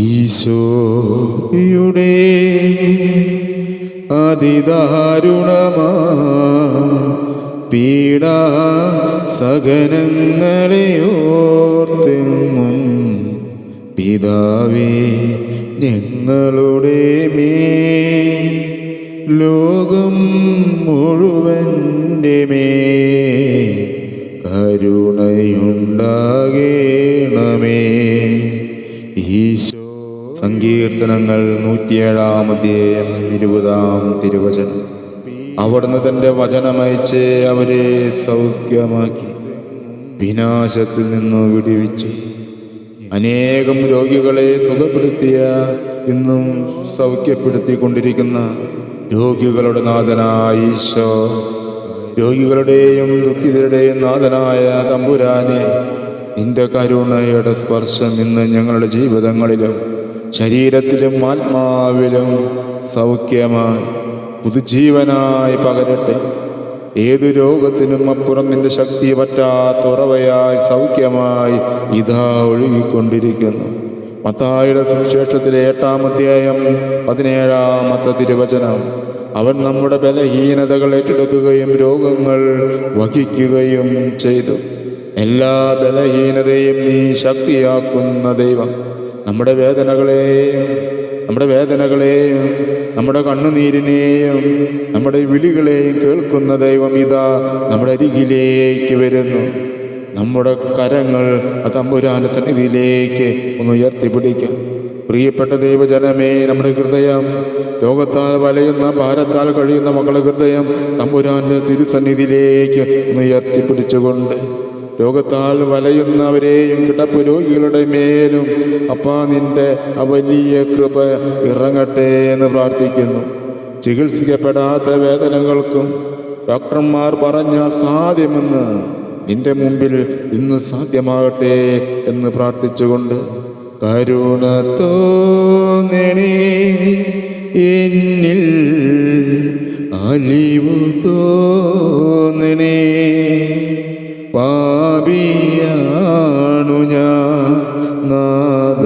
ഈശോയുടെ അതിദാരുണമാ പീഡാ സഹനങ്ങളെ ഓർത്തെന്നും പിതാവേ ഞങ്ങളുടെ മേൽ ലോകം മുഴുവൻ്റെ മേൽ കരുണയുണ്ടാകേണമേ. ഈശോ. സങ്കീർത്തനങ്ങൾ 107-ാം 20-ാം തിരുവചനം. അവിടുന്ന് തൻ്റെ വചനമയച്ച് അവരെ സൗഖ്യമാക്കി, വിനാശത്തിൽ നിന്ന് വിടുവിച്ചു. അനേകം രോഗികളെ സുഖപ്പെടുത്തിയ, ഇന്നും സൗഖ്യപ്പെടുത്തിക്കൊണ്ടിരിക്കുന്ന രോഗികളുടെ നാഥനായ ഈശോ, രോഗികളുടെയും ദുഃഖിതരുടെയും നാഥനായ തമ്പുരാനെ, നിന്റെ കരുണയുടെ സ്പർശം ഇന്ന് ഞങ്ങളുടെ ജീവിതങ്ങളിലും ശരീരത്തിലും ആത്മാവിലും സൗഖ്യമായി പുതുജീവനായി പകരട്ടെ. ഏതു രോഗത്തിനും അപ്പുറം നിന്റെ ശക്തി പറ്റാത്ത ഉറവയായി സൗഖ്യമായി ഇതാ ഒഴുകിക്കൊണ്ടിരിക്കുന്നു. മത്തായിയുടെ സുവിശേഷത്തിലെ 8-ാം അധ്യായം 17-ാമത്തെ തിരുവചനം. അവൻ നമ്മുടെ ബലഹീനതകൾ ഏറ്റെടുക്കുകയും രോഗങ്ങൾ വഹിക്കുകയും ചെയ്തു. എല്ലാ ബലഹീനതയും നീ ശക്തിയാക്കുന്ന ദൈവം, നമ്മുടെ വേദനകളെയും നമ്മുടെ കണ്ണുനീരിനെയും നമ്മുടെ വിളികളെയും കേൾക്കുന്ന ദൈവം ഇതാ നമ്മുടെ അരികിലേക്ക് വരുന്നു. നമ്മുടെ കരങ്ങൾ തമ്പുരാന്റെ സന്നിധിയിലേക്ക് ഒന്ന് ഉയർത്തിപ്പിടിക്കാം. പ്രിയപ്പെട്ട ദൈവജനമേ, നമ്മുടെ ഹൃദയം, രോഗത്താൽ വലയുന്ന ഭാരത്താൽ കഴിയുന്ന മക്കളുടെ ഹൃദയം തമ്പുരാന്റെ തിരുസന്നിധിയിലേക്ക് ഒന്ന് ഉയർത്തിപ്പിടിച്ചുകൊണ്ട്, രോഗത്താൽ വലയുന്നവരെയും കിടപ്പ് രോഗികളുടെ മേലും അപ്പാ നിന്റെ വലിയ കൃപ ഇറങ്ങട്ടെ എന്ന് പ്രാർത്ഥിക്കുന്നു. ചികിത്സിക്കപ്പെടാത്ത വേദനകൾക്കും ഡോക്ടർമാർ പറഞ്ഞ സാധ്യമെന്ന് നിന്റെ മുമ്പിൽ ഇന്ന് സാധ്യമാകട്ടെ എന്ന് പ്രാർത്ഥിച്ചുകൊണ്ട്, കരുണ തോന്നണേ എന്നിൽ, അലിവു തോന്നണേ, പാപിയാണു ഞാൻ നാഥ,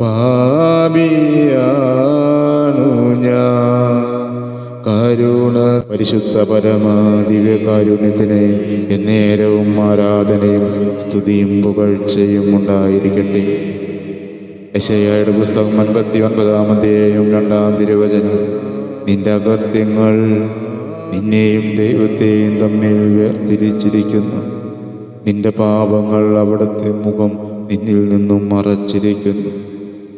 പാപിയാണു ഞാൻ. കരുണ. പരിശുദ്ധ പരമാ ദിവ്യകാരുണ്യത്തിന് എന്നേരവും ആരാധനയും സ്തുതിയും പുകഴ്ചയും ഉണ്ടായിരിക്കട്ടെ. യെശയ്യായുടെ പുസ്തകം 59-ാം അധ്യായം 2-ാം തിരുവചനം. നിന്റെ അകൃത്യങ്ങൾ നിന്നെയും ദൈവത്തെയും തമ്മിൽ വേർതിരിച്ചിരിക്കുന്നു. നിന്റെ പാപങ്ങൾ അവിടുത്തെ മുഖം നിന്നിൽ നിന്നും മറച്ചിരിക്കുന്നു.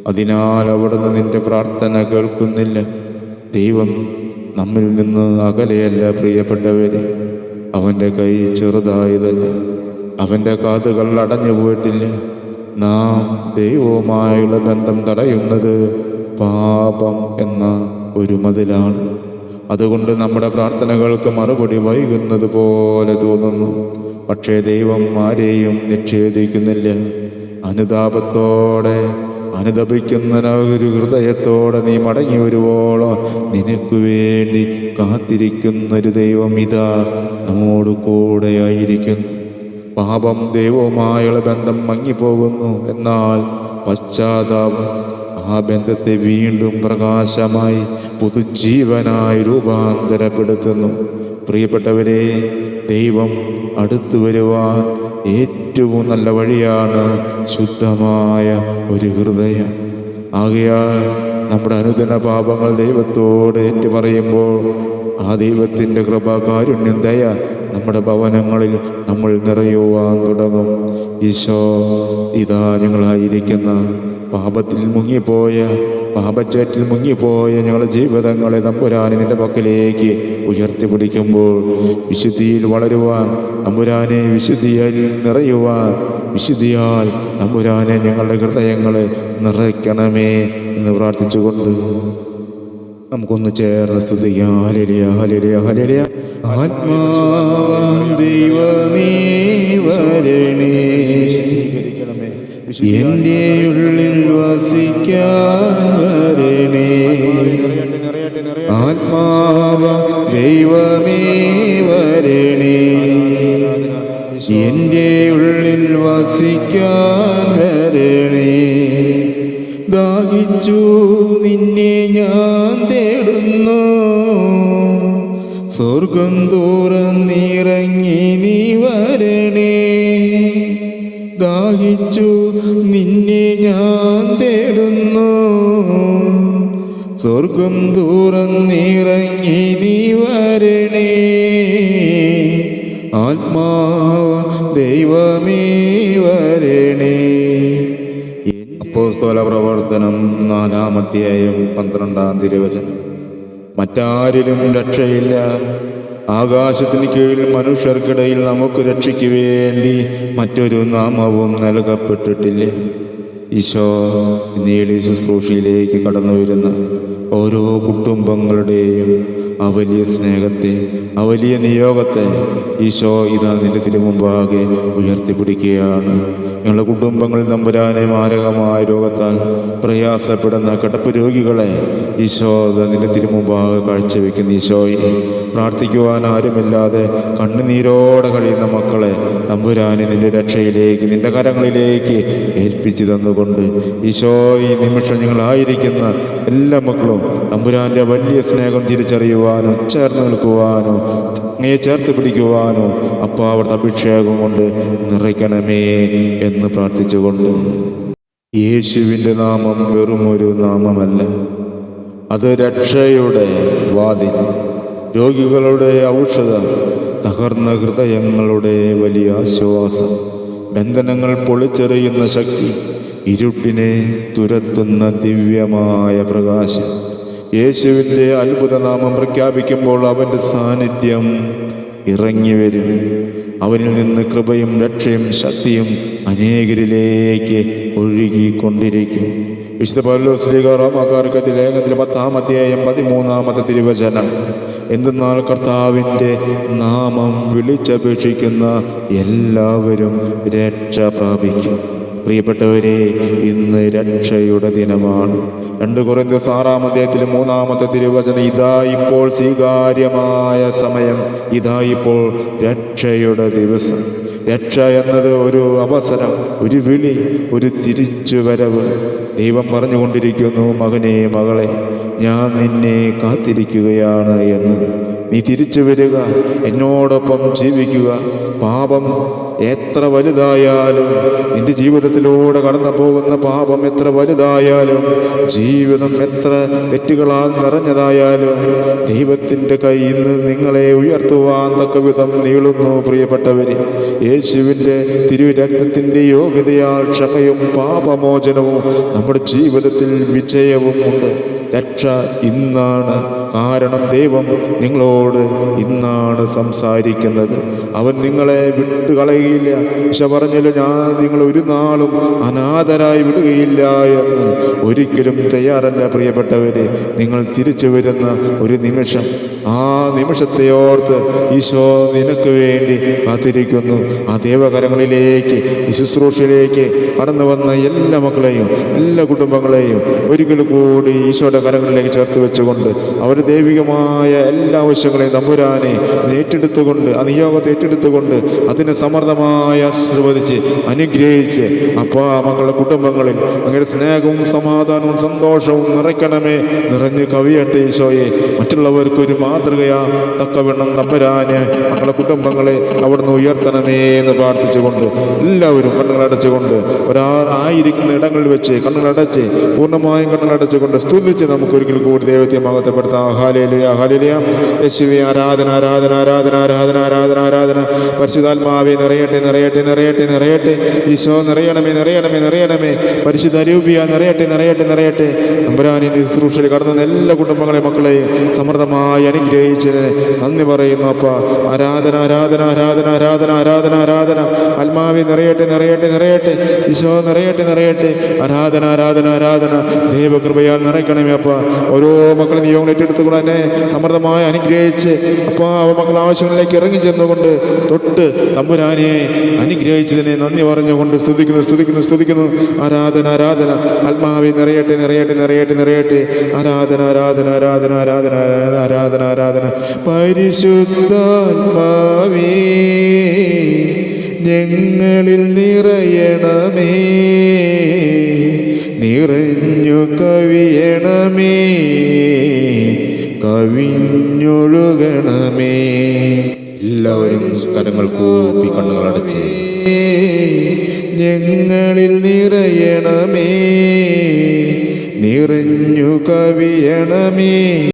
അതിനാൽ അവിടുന്ന് നിന്റെ പ്രാർത്ഥന കേൾക്കുന്നില്ല. ദൈവം നമ്മിൽ നിന്ന് അകലെയല്ല പ്രിയപ്പെട്ടവരെ. അവൻ്റെ കൈ ചെറുതായതല്ല, അവൻ്റെ കാതുകൾ അടഞ്ഞു പോയിട്ടില്ല. നാം ദൈവവുമായുള്ള ബന്ധം തടയുന്നത് പാപം എന്ന ഒരു മതിലാണ്. അതുകൊണ്ട് നമ്മുടെ പ്രാർത്ഥനകൾക്ക് മറുപടി വൈകുന്നത് പോലെ തോന്നുന്നു. പക്ഷേ ദൈവം ആരെയും നിഷേധിക്കുന്നില്ല. അനുതാപത്തോടെ അനുതപിക്കുന്ന ഒരു ഹൃദയത്തോടെ നീ മടങ്ങി വരുവോളം നിനക്ക് വേണ്ടി കാത്തിരിക്കുന്നൊരു ദൈവം ഇതാ നമ്മോട് കൂടെയായിരിക്കുന്നു. പാപം ദൈവവുമായുള്ള ബന്ധം മങ്ങിപ്പോകുന്നു. എന്നാൽ പശ്ചാത്താപം ആ ബന്ധത്തെ വീണ്ടും പ്രകാശമായി പുതുജീവനായി രൂപാന്തരപ്പെടുത്തുന്നു. പ്രിയപ്പെട്ടവരെ, ദൈവം അടുത്തു വരുവാൻ ഏറ്റവും നല്ല വഴിയാണ് ശുദ്ധമായ ഒരു ഹൃദയം. ആകയാൽ നമ്മുടെ അനുദിന പാപങ്ങൾ ദൈവത്തോട് ഏറ്റുപറയുമ്പോൾ ആ ദൈവത്തിൻ്റെ കൃപ, കാരുണ്യം, ദയ നമ്മുടെ ഭവനങ്ങളിൽ നമ്മൾ നിറയുവാൻ തുടങ്ങും. ഈശോ ഇതാ ഞങ്ങളായിരിക്കുന്ന പാപത്തിൽ മുങ്ങിപ്പോയ, പാപച്ചേറ്റിൽ മുങ്ങിപ്പോയ ഞങ്ങളുടെ ജീവിതങ്ങളെ തമ്പുരാനെ നിന്റെ പക്കലേക്ക് ഉയർത്തിപ്പിടിക്കുമ്പോൾ വിശുദ്ധിയിൽ വളരുവാൻ, തമ്പുരാനെ വിശുദ്ധിയിൽ നിറയുവാൻ, വിശുദ്ധിയാൽ തമ്പുരാനെ ഞങ്ങളുടെ ഹൃദയങ്ങളെ നിറയ്ക്കണമേ എന്ന് പ്രാർത്ഥിച്ചുകൊണ്ട് നമുക്കൊന്ന് ചേർന്ന് സ്തുതിക്കാം. Hallelujah, hallelujah, hallelujah. ആത്മാവാം ദൈവമേ വരണേ, എൻ്റെ ഉള്ളിൽ വസിക്കാൻ വരണേ. ആത്മാവാം ദൈവമേ വരണേ, എൻ്റെ ഉള്ളിൽ വസിക്കാൻ വരണേ. ദാഹിച്ചു നിന്നെ ഞാൻ തേടുന്നു. സ്വർഗം തുറന്നിറങ്ങി നീ വരണേ. ദാഹിച്ചു നിന്നെ ഞാൻ തേടുന്നു. സ്വർഗം തുറന്നിറങ്ങി നീ വരണേ. ആത്മാവ ദൈവമേ വരണേ. അപ്പോസ്തല പ്രവർത്തനം 4-ാം അധ്യായം 12-ാം തിരുവചനം. മറ്റാരിലും രക്ഷയില്ല. ആകാശത്തിന് കീഴിൽ മനുഷ്യർക്കിടയിൽ നമുക്ക് രക്ഷയ്ക്ക് വേണ്ടി മറ്റൊരു നാമവും നൽകപ്പെട്ടിട്ടില്ല. ഈശോ നീളി ശുശ്രൂഷയിലേക്ക് കടന്നു വരുന്ന ഓരോ കുടുംബങ്ങളുടെയും ആ വലിയ സ്നേഹത്തെ, ആ വലിയ നിയോഗത്തെ ഈശോ ഇതാ നിന്റെ തിരുമുമ്പാകെ ഉയർത്തിപ്പിടിക്കുകയാണ്. ഞങ്ങളുടെ കുടുംബങ്ങളിൽ തമ്പുരാനെ മാരകമായ രോഗത്താൽ പ്രയാസപ്പെടുന്ന കിടപ്പ് രോഗികളെ ഈശോ നിന്റെ തിരുമുമ്പാകെ കാഴ്ചവെക്കുന്ന ഈശോയെ, പ്രാർത്ഥിക്കുവാൻ ആരുമില്ലാതെ കണ്ണുനീരോടെ കഴിയുന്ന മക്കളെ തമ്പുരാനെ നിന്റെ രക്ഷയിലേക്ക്, നിന്റെ കരങ്ങളിലേക്ക് ഏൽപ്പിച്ചു തന്നുകൊണ്ട് ഈശോ ഈ നിമിഷം ഞങ്ങളായിരിക്കുന്ന എല്ലാ മക്കളും തമ്പുരാൻ്റെ വലിയ സ്നേഹം തിരിച്ചറിയുവാനോ, ചേർന്ന് നിൽക്കുവാനോ, അങ്ങയെ ചേർത്ത് പിടിക്കുവാനോ അപ്പോൾ അവിടുത്തെ അഭിഷേകം കൊണ്ട് നിറയ്ക്കണമേ എന്ന് പ്രാർത്ഥിച്ചുകൊണ്ട്, യേശുവിൻ്റെ നാമം വെറുമൊരു നാമമല്ല, അത് രക്ഷയുടെ വാതിൽ, രോഗികളുടെ ഔഷധം, തകർന്ന ഹൃദയങ്ങളുടെ വലിയ ആശ്വാസം, ബന്ധനങ്ങൾ പൊളിച്ചെറിയുന്ന ശക്തി, ഇരുട്ടിനെ തുരത്തുന്ന ദിവ്യമായ പ്രകാശം. യേശുവിൻ്റെ അത്ഭുതനാമം പ്രഖ്യാപിക്കുമ്പോൾ അവൻ്റെ സാന്നിധ്യം ഇറങ്ങി വരും. അവനിൽ നിന്ന് കൃപയും രക്ഷയും ശക്തിയും അനേകരിലേക്ക് ഒഴുകിക്കൊണ്ടിരിക്കും. വിശുദ്ധ പൗലോസ് ശ്ലീഹ റോമാക്കാർക്ക് ലേഖനത്തിൽ 10-ാം അധ്യായം 13-ാമത്തെ തിരുവചനം. എന്തെന്നാൽ കർത്താവിൻ്റെ നാമം വിളിച്ചപേക്ഷിക്കുന്ന എല്ലാവരും രക്ഷ പ്രാപിക്കും. പ്രിയപ്പെട്ടവരെ, ഇന്ന് രക്ഷയുടെ ദിനമാണ്. 2 കൊരിന്ത്യർ 6-ാം അധ്യായത്തിൽ 3-ാമത്തെ തിരുവചനം, ഇതാ ഇപ്പോൾ സ്വീകാര്യമായ സമയം, ഇതാ ഇപ്പോൾ രക്ഷയുടെ ദിവസം. രക്ഷ എന്നത് ഒരു അവസരം, ഒരു വിളി, ഒരു തിരിച്ചുവരവ്. ദൈവം പറഞ്ഞുകൊണ്ടിരിക്കുന്നു, മകനെ മകളെ, ഞാൻ നിന്നെ കാത്തിരിക്കുകയാണ് എന്ന്. നീ തിരിച്ചു വരിക, എന്നോടൊപ്പം ജീവിക്കുക. പാപം എത്ര വലുതായാലും, നിന്റെ ജീവിതത്തിലൂടെ കടന്നു പോകുന്ന പാപം എത്ര വലുതായാലും, ജീവിതം എത്ര തെറ്റുകളാൽ നിറഞ്ഞതായാലും, ദൈവത്തിൻ്റെ കൈ ഇന്ന് നിങ്ങളെ ഉയർത്തുവാൻ തക്ക വിധം നീളുന്നു. പ്രിയപ്പെട്ടവരെ, യേശുവിൻ്റെ തിരുരക്തത്തിൻ്റെ യോഗ്യതയാൽ ക്ഷമയും പാപമോചനവും നമ്മുടെ ജീവിതത്തിൽ വിജയവും ഉണ്ട്. രക്ഷ ഇന്നാണ്. കാരണം ദൈവം നിങ്ങളോട് ഇന്നാണ് സംസാരിക്കുന്നത്. അവൻ നിങ്ങളെ വിട്ടുകളയുകയില്ല. ഈശോ പറഞ്ഞല്ലോ, ഞാൻ നിങ്ങൾ ഒരു നാളും അനാഥരായി വിടുകയില്ല എന്ന്. ഒരിക്കലും തയ്യാറല്ല പ്രിയപ്പെട്ടവരെ. നിങ്ങൾ തിരിച്ചു വരുന്ന ഒരു നിമിഷം, ആ നിമിഷത്തെ ഓർത്ത് ഈശോ നിനക്ക് വേണ്ടി കാത്തിരിക്കുന്നു. ആ ദേവകരങ്ങളിലേക്ക്, ഈ ശുശ്രൂഷയിലേക്ക് കടന്നു വന്ന എല്ലാ മക്കളെയും, എല്ലാ കുടുംബങ്ങളെയും ഒരിക്കൽ കൂടി ഈശോയുടെ കരങ്ങളിലേക്ക് ചേർത്ത് വെച്ചുകൊണ്ട് അവർ ദൈവികമായ എല്ലാ ആവശ്യങ്ങളെയും തമ്പുരാനെ ഏറ്റെടുത്തുകൊണ്ട്, ആ നിയോഗത്തെ ഏറ്റെടുത്തുകൊണ്ട് അതിനെ സമർത്ഥമായി ആശീർവദിച്ച് അനുഗ്രഹിച്ച് അപ്പോൾ ആ മക്കളുടെ കുടുംബങ്ങളിൽ അങ്ങനെ സ്നേഹവും സമാധാനവും സന്തോഷവും നിറയ്ക്കണമേ. നിറഞ്ഞ് കവിയട്ടെ ഈശോയെ. മറ്റുള്ളവർക്കൊരു മാതൃകയാ തക്കവണ്ണം തമ്പുരാന് മക്കളുടെ കുടുംബങ്ങളെ അവിടുന്ന് ഉയർത്തണമേ എന്ന് പ്രാർത്ഥിച്ചുകൊണ്ട് എല്ലാവരും കണ്ണുകളടച്ചുകൊണ്ട് ആയിരിക്കുന്ന ഇടങ്ങളിൽ വെച്ച് കണ്ണുകളടച്ച് പൂർണ്ണമായും കണ്ണുകളടച്ചുകൊണ്ട് സ്തുതിച്ച് നമുക്കൊരിക്കൽ കൂടി ദൈവത്തെ മഹത്വപ്പെടുത്താം. Hallelujah, hallelujah. യേശുവേ, ആരാധന, ആരാധന, ആരാധന, ആരാധന, ആരാധന, ആരാധന. പരിശുദ്ധാത്മാവേ, നിറയട്ടെ, നിറയട്ടെ, നിറയട്ടെ, നിറയട്ടെ. ഈശോ നിറയണമേ, നിറയണമേ, നിറയണമേ. പരിശുദ്ധ അരൂപിയ നിറയട്ടെ, നിറയട്ടെ, നിറയട്ടെ. തമ്പുരാനെ ശുശ്രൂഷയിൽ കടന്ന എല്ലാ കുടുംബങ്ങളെ മക്കളെയും സമൃദ്ധമായി അനുഗ്രഹിച്ചതിന് നന്ദി പറയുന്നു. അപ്പ ആരാധന, ആരാധന, ആരാധന, ആരാധന, ആരാധന, ആരാധന. ആത്മാവേ, നിറയട്ടെ, നിറയട്ടെ, നിറയട്ടെ. ഈശോ നിറയട്ടെ, നിറയട്ടെ. ആരാധന, ആരാധന, ആരാധന. ദൈവകൃപയാൽ നിറയ്ക്കണമേ അപ്പ. ഓരോ മക്കളെ നിയോഗങ്ങൾ ഏറ്റെടുത്തുകൊണ്ട് തന്നെ സമൃദ്ധമായി അനുഗ്രഹിച്ച് അപ്പോൾ അവ മക്കൾ ആവശ്യങ്ങളിലേക്ക് ഇറങ്ങി ചെന്നുകൊണ്ട് തൊട്ട് തമ്പുരാനെ അനുഗ്രഹിച്ചതിനെ നന്ദി പറഞ്ഞുകൊണ്ട് സ്തുതിക്കുന്നു, സ്തുതിക്കുന്നു, സ്തുതിക്കുന്നു. ആരാധന, ആരാധന. ആത്മാവേ, നിറയട്ടെ, നിറയട്ടെ, നിറയട്ടെ, നിറയട്ടെ. ആരാധന, ആരാധന, ആരാധന, ആരാധന, ആരാധന, ആരാധന. പരിശുദ്ധാത്മാവേ, ഞങ്ങളിൽ നിറയണമേ. നിറഞ്ഞു കവിയണമേ, കവിഞ്ഞൊഴുകണമേ. എല്ലാവരും കരങ്ങൾ കൂപ്പി കണ്ണുകളടച്ച് ഞങ്ങളിൽ നിറയണമേ, നിറഞ്ഞു കവിയണമേ.